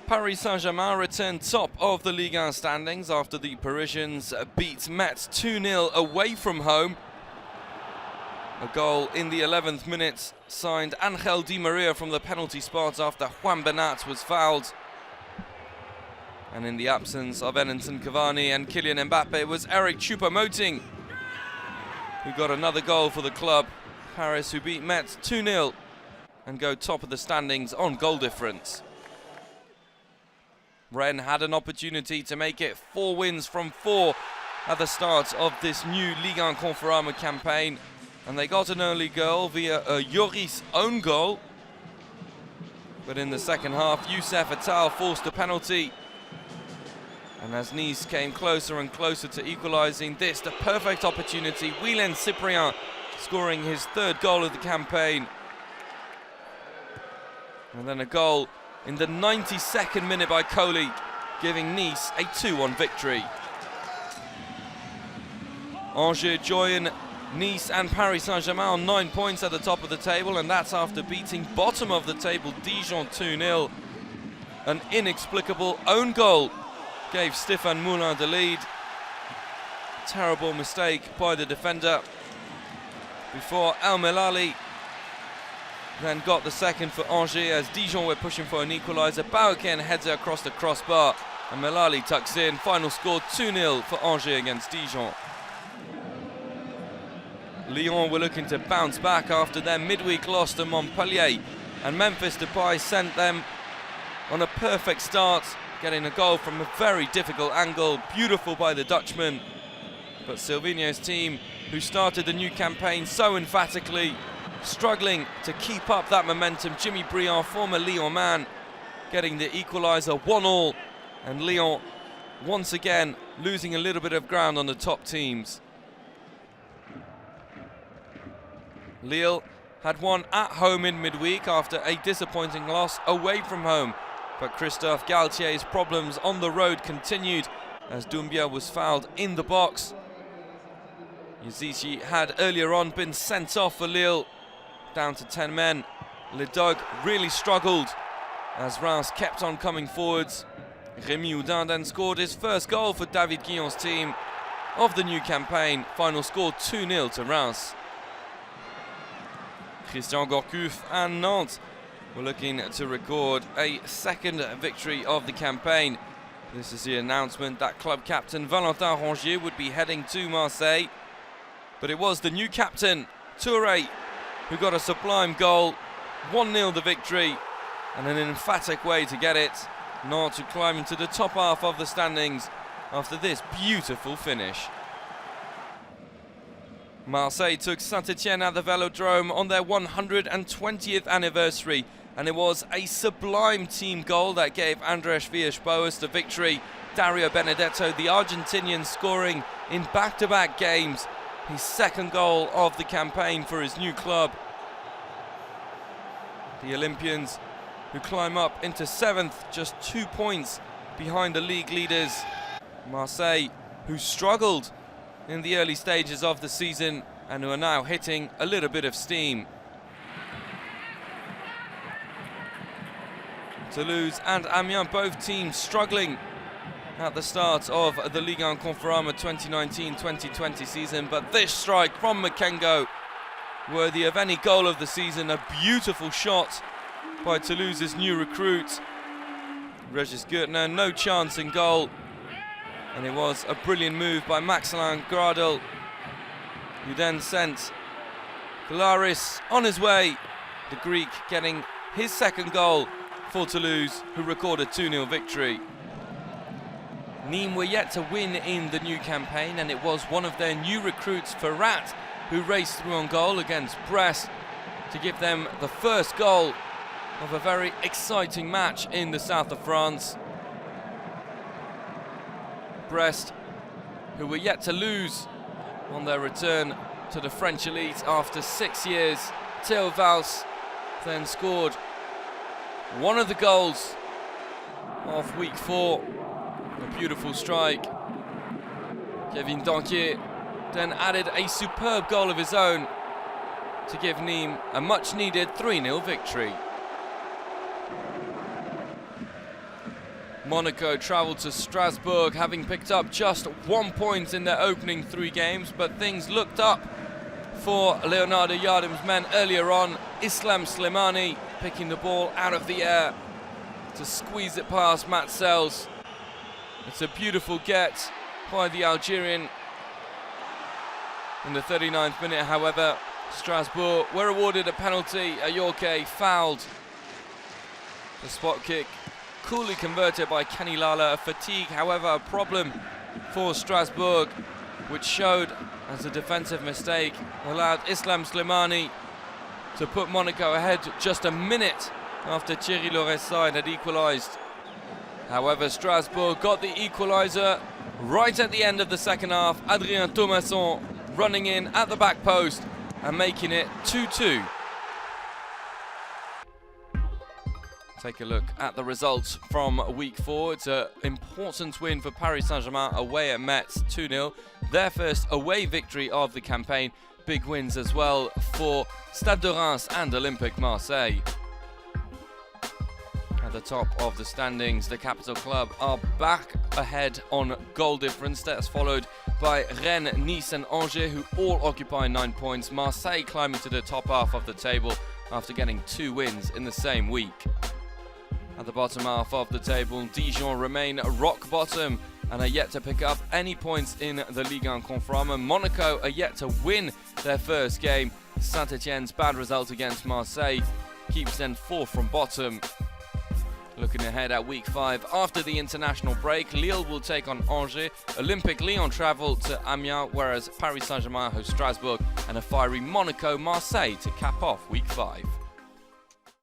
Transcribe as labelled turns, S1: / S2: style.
S1: Paris Saint-Germain return top of the Ligue 1 standings after the Parisians beat Metz 2-0 away from home. A goal in the 11th minute signed Angel Di Maria from the penalty spot after Juan Bernat was fouled. And in the absence of Edinson Cavani and Kylian Mbappe, it was Eric Choupo-Moting who got another goal for the club. Paris, who beat Metz 2-0 and go top of the standings on goal difference. Rennes had an opportunity to make it 4 wins from 4 at the start of this new Ligue 1 Conforama campaign, and they got an early goal via a Lloris own goal. But in the second half, Youssef Attal forced a penalty, and as Nice came closer and closer to equalising this, the perfect opportunity, Willian Cyprien scoring his 3rd goal of the campaign. And then a goal in the 92nd minute by Coley, giving Nice a 2-1 victory. Angers join Nice and Paris Saint-Germain on 9 points at the top of the table, and that's after beating bottom of the table Dijon 2-0. An inexplicable own goal gave Stéphane Moulin the lead. Terrible mistake by the defender before El Melali then got the second for Angers as Dijon were pushing for an equaliser. Bauken heads it across the crossbar and Melali tucks in. Final score 2-0 for Angers against Dijon. Lyon were looking to bounce back after their midweek loss to Montpellier, and Memphis DEPAY sent them on a perfect start, getting a goal from a very difficult angle. Beautiful by the Dutchman. But Silvino's team, who started the new campaign so emphatically, struggling to keep up that momentum. Jimmy Briand, former Lyon man, getting the equaliser 1-1, and Lyon once again losing a little bit of ground on the top teams. Lille had won at home in midweek after a disappointing loss away from home, but Christophe Galtier's problems on the road continued as Doumbia was fouled in the box. Yazici had earlier on been sent off for Lille, down to 10 men. Le Dog really struggled as Reims kept on coming forwards. Rémi Houdin then scored his first goal for David Guillon's team of the new campaign. Final score 2-0 to Reims. Christian Gourcuff and Nantes were looking to record a 2nd victory of the campaign. This is the announcement that club captain Valentin Rongier would be heading to Marseille. But it was the new captain, Touré, who got a sublime goal. 1-0 the victory, and an emphatic way to get it. Nantes to climb into the top half of the standings after this beautiful finish. Marseille took Saint-Etienne at the Velodrome on their 120th anniversary, and it was a sublime team goal that gave Andrés Villas-Boas the victory. Dario Benedetto, the Argentinian, scoring in back-to-back games, his 2nd goal of the campaign for his new club. The Olympians, who climb up into 7th, just 2 points behind the league leaders. Marseille, who struggled in the early stages of the season and who are now hitting a little bit of steam. Toulouse and Amiens, both teams struggling at the start of the Ligue 1 Conforama 2019-2020 season, but this strike from Makengo, worthy of any goal of the season. A beautiful shot by Toulouse's new recruit. Regis Gertner, no chance in goal, and it was a brilliant move by Maxilin Gradel, who then sent Galaris on his way. The Greek getting his 2nd goal for Toulouse, who record a 2-0 victory. Nîmes were yet to win in the new campaign, and it was one of their new recruits, Farid, who raced through on goal against Brest to give them the first goal of a very exciting match in the south of France. Brest, who were yet to lose on their return to the French elite after 6 years. Theo Valls then scored one of the goals of week 4. A beautiful strike. Kevin Danquier then added a superb goal of his own to give Nîmes a much needed 3-0 victory. Monaco travelled to Strasbourg, having picked up just 1 point in their opening 3 games, but things looked up for Leonardo Yardim's men earlier on. Islam Slimani picking the ball out of the air to squeeze it past Matt Sells. It's a beautiful get by the Algerian. In the 39th minute, however, Strasbourg were awarded a penalty. Ayorke fouled. The spot kick coolly converted by Kenny Lala. Fatigue, however, a problem for Strasbourg, which showed as a defensive mistake, allowed Islam Slimani to put Monaco ahead just a minute after Thierry Loret's side had equalised. However, Strasbourg got the equaliser right at the end of the second half. Adrien Thomasson running in at the back post and making it 2-2. Take a look at the results from week 4. It's an important win for Paris Saint-Germain away at Metz, 2-0. Their first away victory of the campaign. Big wins as well for Stade de Reims and Olympique Marseille. At the top of the standings, the capital club are back ahead on goal difference. That's followed by Rennes, Nice and Angers, who all occupy 9 points. Marseille climbing to the top half of the table after getting 2 wins in the same week. At the bottom half of the table, Dijon remain rock bottom and are yet to pick up any points in the Ligue Conforama. Monaco are yet to win their first game. Saint-Etienne's bad result against Marseille keeps them 4 from bottom. Looking ahead at week 5, after the international break, Lille will take on Angers. Olympique Lyon travel to Amiens, whereas Paris Saint-Germain host Strasbourg, and a fiery Monaco Marseille to cap off week 5.